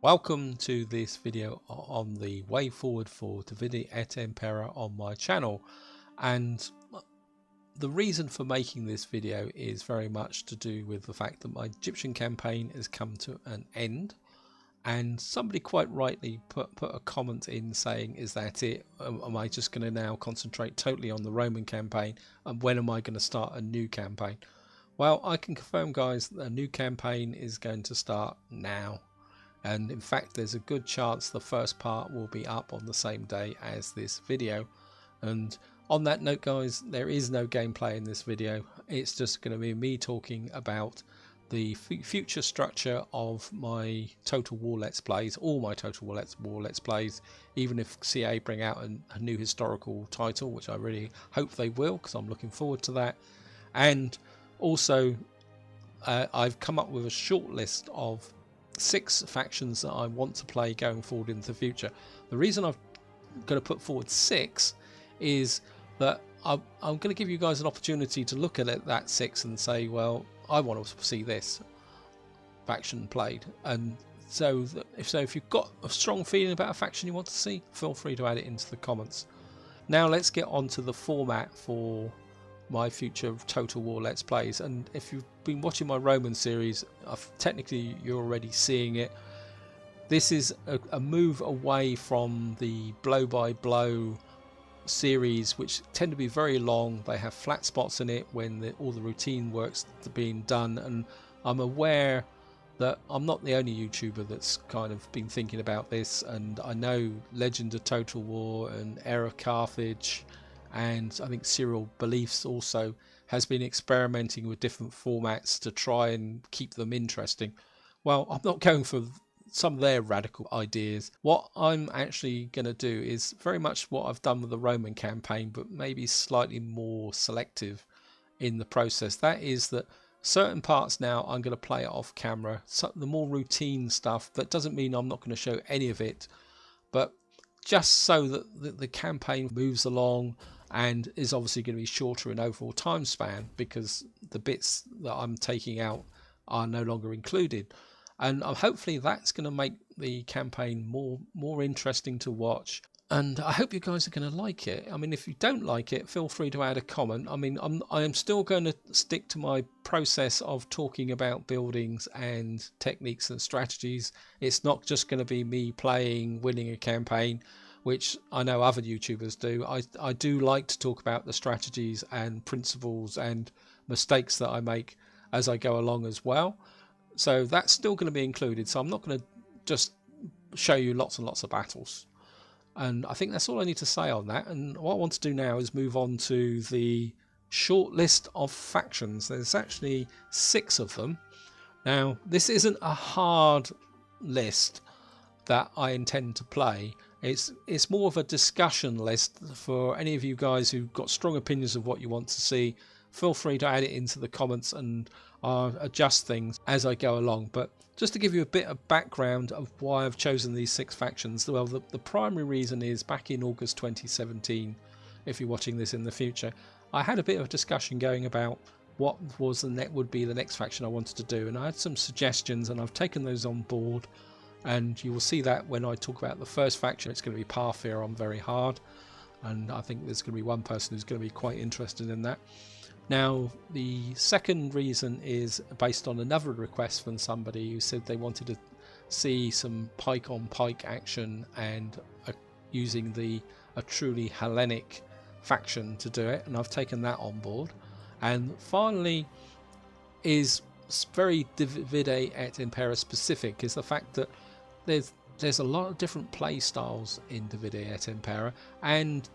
Welcome to this video on the way forward for Dacia Et Impera on my channel, and the reason for making this video is very much to do with the fact that my Egyptian campaign has come to an end, and somebody quite rightly put a comment in saying, is that it? Am I just going to now concentrate totally on the Roman campaign, and when am I going to start a new campaign? Well, I can confirm, guys, that a new campaign is going to start now. And in fact, there's a good chance the first part will be up on the same day as this video. And on that note, guys, there is no gameplay in this video. It's just going to be me talking about the future structure of my Total War Let's Plays, all my Total War Let's Plays, even if CA bring out a new historical title, which I really hope they will, because I'm looking forward to that. And also, I've come up with a short list of 6 factions that I want to play going forward into the future. The reason I'm going to put forward 6 is that I'm going to give you guys an opportunity to look at that 6 and say, well, I want to see this faction played. And so if you've got a strong feeling about a faction you want to see, feel free to add it into the comments. Now let's get on to the format for my future Total War Let's Plays. And if you've been watching my Roman series, technically you're already seeing it. This is a move away from the blow by blow series, which tend to be very long. They have flat spots in it when all the routine work's being done, and I'm aware that I'm not the only YouTuber that's kind of been thinking about this, and I know Legend of Total War and Era of Carthage, and I think Serial Beliefs also has been experimenting with different formats to try and keep them interesting. Well, I'm not going for some of their radical ideas. What I'm actually going to do is very much what I've done with the Roman campaign, but maybe slightly more selective in the process. That is that certain parts now I'm going to play it off camera. So the more routine stuff, that doesn't mean I'm not going to show any of it, but just so that the campaign moves along and is obviously going to be shorter in overall time span, because the bits that I'm taking out are no longer included. And hopefully that's going to make the campaign more interesting to watch. And I hope you guys are going to like it. I mean, if you don't like it, feel free to add a comment. I mean, I am still going to stick to my process of talking about buildings and techniques and strategies. It's not just going to be me playing, winning a campaign, which I know other YouTubers do. I do like to talk about the strategies and principles and mistakes that I make as I go along as well. So that's still going to be included. So I'm not going to just show you lots and lots of battles. And I think that's all I need to say on that. And what I want to do now is move on to the short list of factions. There's actually 6 of them. Now, this isn't a hard list that I intend to play. It's more of a discussion list for any of you guys who've got strong opinions of what you want to see. Feel free to add it into the comments, and I'll adjust things as I go along. But just to give you a bit of background of why I've chosen these 6 factions, well, the primary reason is back in August 2017, if you're watching this in the future, I had a bit of a discussion going about what would be the next faction I wanted to do, and I had some suggestions, and I've taken those on board. And you will see that when I talk about the first faction, it's going to be Parthia on very hard, and I think there's going to be one person who's going to be quite interested in that. Now, the second reason is based on another request from somebody who said they wanted to see some pike on pike action and using a truly Hellenic faction to do it, and I've taken that on board. And finally is very Dacia Et Impera specific is the fact that there's a lot of different play styles in Dacia Et Impera and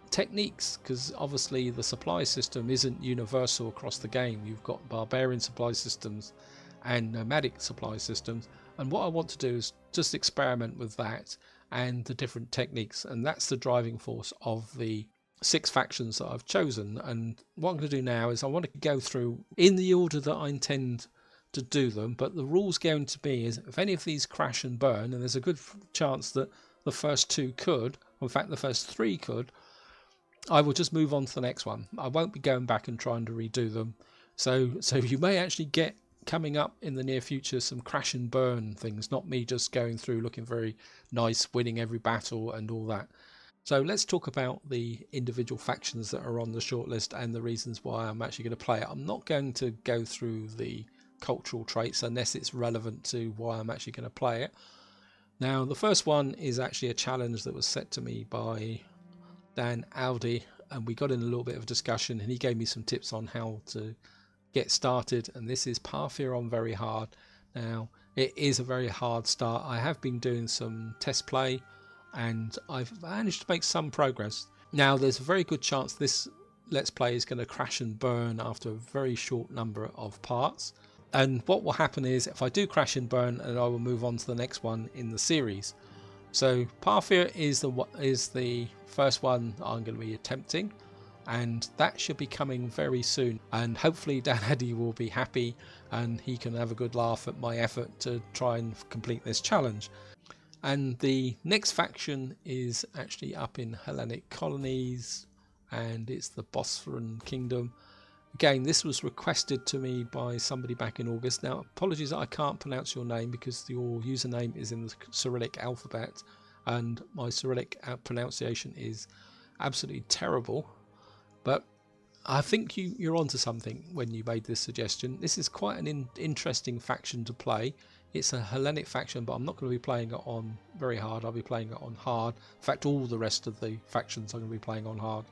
techniques, because obviously the supply system isn't universal across the game. You've got barbarian supply systems and nomadic supply systems, and what I want to do is just experiment with that and the different techniques, and that's the driving force of the 6 factions that I've chosen. And what I'm going to do now is I want to go through in the order that I intend to do them, but the rule's going to be is if any of these crash and burn, and there's a good chance that the first 2 could, in fact the first 3 could, I will just move on to the next one. I won't be going back and trying to redo them. So you may actually get coming up in the near future some crash and burn things, not me just going through looking very nice, winning every battle and all that. So let's talk about the individual factions that are on the shortlist and the reasons why I'm actually going to play it. I'm not going to go through the cultural traits unless it's relevant to why I'm actually going to play it. Now, the first one is actually a challenge that was set to me by Dan Aldi, and we got in a little bit of a discussion, and he gave me some tips on how to get started, and this is Parthia on very hard. Now, it is a very hard start. I have been doing some test play, and I've managed to make some progress. Now, there's a very good chance this Let's Play is going to crash and burn after a very short number of parts. And what will happen is, if I do crash and burn, and I will move on to the next one in the series. So Parthia is the first one I'm going to be attempting, and that should be coming very soon. And hopefully Dan Eddy will be happy, and he can have a good laugh at my effort to try and complete this challenge. And the next faction is actually up in Hellenic colonies, and it's the Bosporan Kingdom. Again, this was requested to me by somebody back in August. Now, apologies that I can't pronounce your name because your username is in the Cyrillic alphabet, and my Cyrillic pronunciation is absolutely terrible. But I think you're onto something when you made this suggestion. This is quite an interesting faction to play. It's a Hellenic faction, but I'm not going to be playing it on very hard. I'll be playing it on hard. In fact, all the rest of the factions I'm going to be playing on hard.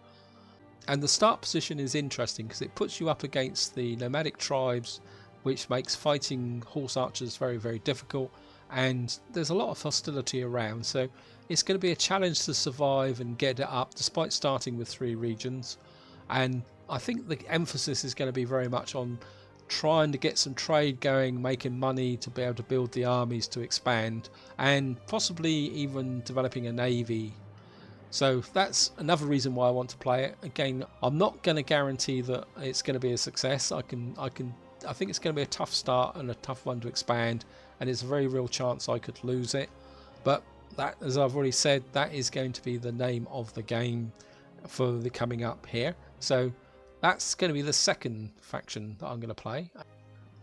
And the start position is interesting because it puts you up against the nomadic tribes, which makes fighting horse archers very, very difficult. And there's a lot of hostility around, so it's going to be a challenge to survive and get it up, despite starting with 3 regions. And I think the emphasis is going to be very much on trying to get some trade going, making money to be able to build the armies to expand, and possibly even developing a navy. So that's another reason why I want to play it. Again, I'm not going to guarantee that it's going to be a success. I think it's going to be a tough start and a tough one to expand, and it's a very real chance I could lose it. But that, as I've already said, that is going to be the name of the game for the coming up here. So that's going to be the second faction that I'm going to play.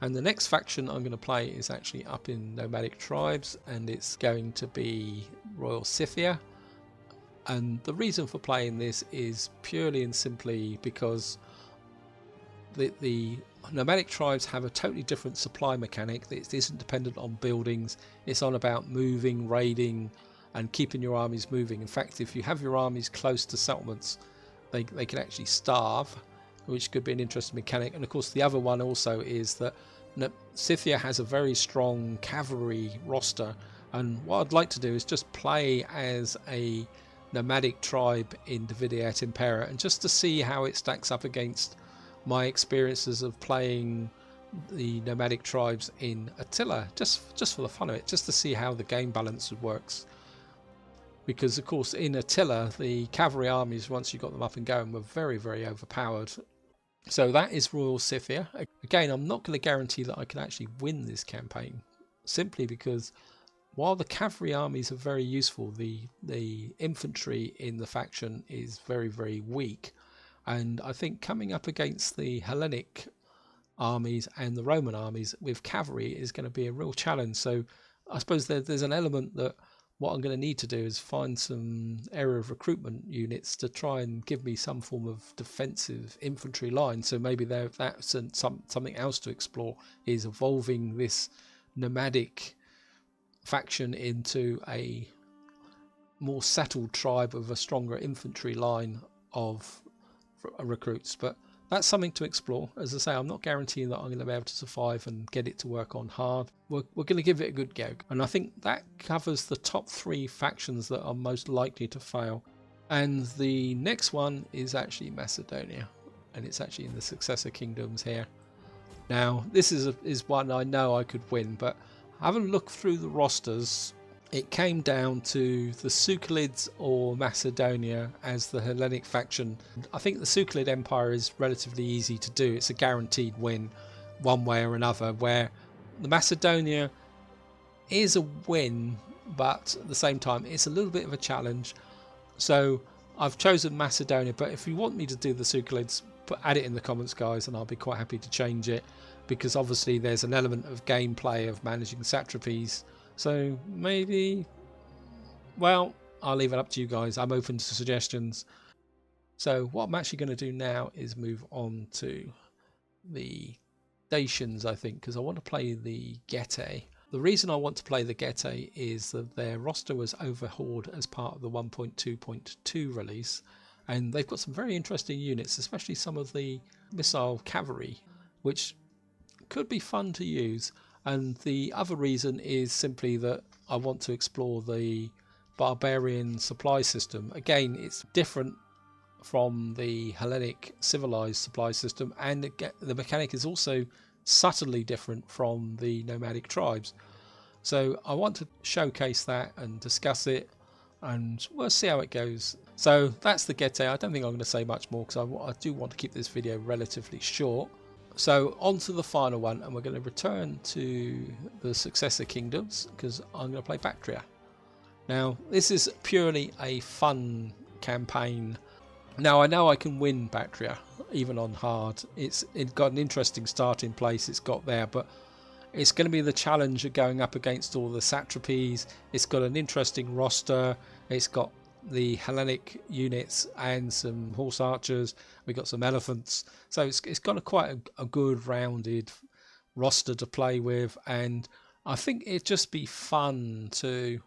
And the next faction I'm going to play is actually up in nomadic tribes, and it's going to be Royal Scythia. And the reason for playing this is purely and simply because the nomadic tribes have a totally different supply mechanic. It isn't dependent on buildings. It's on about moving, raiding, and keeping your armies moving. In fact, if you have your armies close to settlements, they can actually starve, which could be an interesting mechanic. And of course, the other one also is that Scythia has a very strong cavalry roster. And what I'd like to do is just play as a nomadic tribe in Et Impera, and just to see how it stacks up against my experiences of playing the nomadic tribes in Attila, just for the fun of it, just to see how the game balance works. Because of course in Attila the cavalry armies, once you got them up and going, were very, very overpowered. So that is Royal Scythia. Again, I'm not going to guarantee that I can actually win this campaign, simply because while the cavalry armies are very useful, the infantry in the faction is very, very weak. And I think coming up against the Hellenic armies and the Roman armies with cavalry is going to be a real challenge. So I suppose there's an element that what I'm going to need to do is find some area of recruitment units to try and give me some form of defensive infantry line. So maybe that's something else to explore, is evolving this nomadic faction into a more settled tribe with a stronger infantry line of recruits. But that's something to explore. As I say, I'm not guaranteeing that I'm going to be able to survive and get it to work on hard. We're going to give it a good go, and I think that covers the top 3 factions that are most likely to fail. And the next one is actually Macedonia, and it's actually in the successor kingdoms here. Now this is one I know I could win, but having a look through the rosters, it came down to the Succalids or Macedonia as the Hellenic faction. I think the Succalid Empire is relatively easy to do. It's a guaranteed win one way or another, where the Macedonia is a win, but at the same time it's a little bit of a challenge. So I've chosen Macedonia, but if you want me to do the Succalids, add it in the comments, guys, and I'll be quite happy to change it. because obviously there's an element of gameplay of managing satrapies. So maybe, well, I'll leave it up to you guys. I'm open to suggestions. So what I'm actually going to do now is move on to the Dacians, I think, because I want to play the Getae. The reason I want to play the Getae is that their roster was overhauled as part of the 1.2.2 release, and they've got some very interesting units, especially some of the missile cavalry, which could be fun to use. And the other reason is simply that I want to explore the barbarian supply system. Again, it's different from the Hellenic civilized supply system, and the mechanic is also subtly different from the nomadic tribes. So I want to showcase that and discuss it, and we'll see how it goes. So that's the Getae. I don't think I'm going to say much more because I do want to keep this video relatively short. So on to the final one, and we're going to return to the successor kingdoms because I'm going to play Baktria. Now this is purely a fun campaign. Now I know I can win Baktria even on hard. It's got an interesting starting place it's got there, but it's going to be the challenge of going up against all the satrapies. It's got an interesting roster. It's got the Hellenic units and some horse archers. We got some elephants, so it's got quite a good rounded roster to play with, and I think it'd just be fun to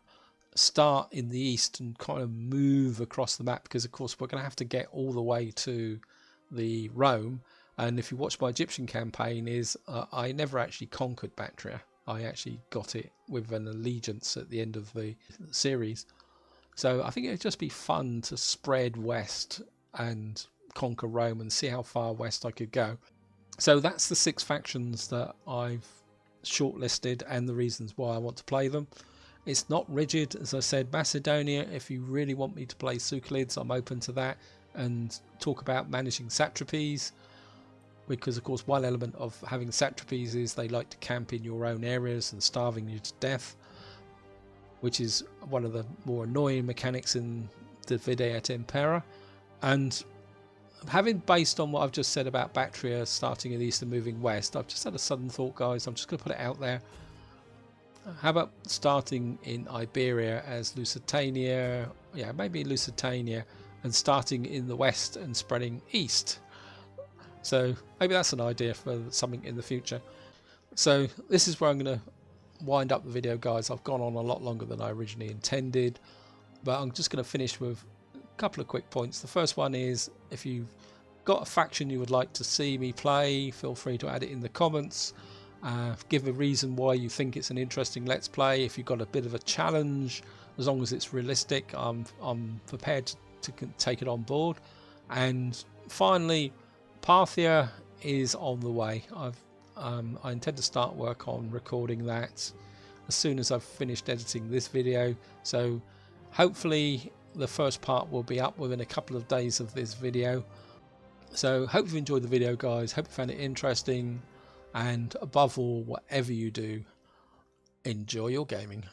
start in the east and kind of move across the map, because of course we're going to have to get all the way to the Rome. And if you watch my Egyptian campaign, I never actually conquered Baktria. I actually got it with an allegiance at the end of the series. So I think it'd just be fun to spread west and conquer Rome and see how far west I could go. So that's the 6 factions that I've shortlisted and the reasons why I want to play them. It's not rigid, as I said. Macedonia, if you really want me to play Sucalids, I'm open to that and talk about managing satrapies, because of course one element of having satrapies is they like to camp in your own areas and starving you to death, which is one of the more annoying mechanics in the Vide et Impera. And having based on what I've just said about Baktria starting in the east and moving west, I've just had a sudden thought, guys. I'm just going to put it out there. How about starting in Iberia as Lusitania? Yeah, maybe Lusitania, and starting in the west and spreading east. So maybe that's an idea for something in the future. So this is where I'm going to wind up the video, guys. I've gone on a lot longer than I originally intended, but I'm just going to finish with a couple of quick points. The first one is, if you've got a faction you would like to see me play, feel free to add it in the comments. Give a reason why you think it's an interesting let's play. If you've got a bit of a challenge, as long as it's realistic, I'm prepared to take it on board. And finally, Parthia is on the way. I intend to start work on recording that as soon as I've finished editing this video. So hopefully the first part will be up within a couple of days of this video. So hope you've enjoyed the video, guys. Hope you found it interesting. And above all, whatever you do, enjoy your gaming.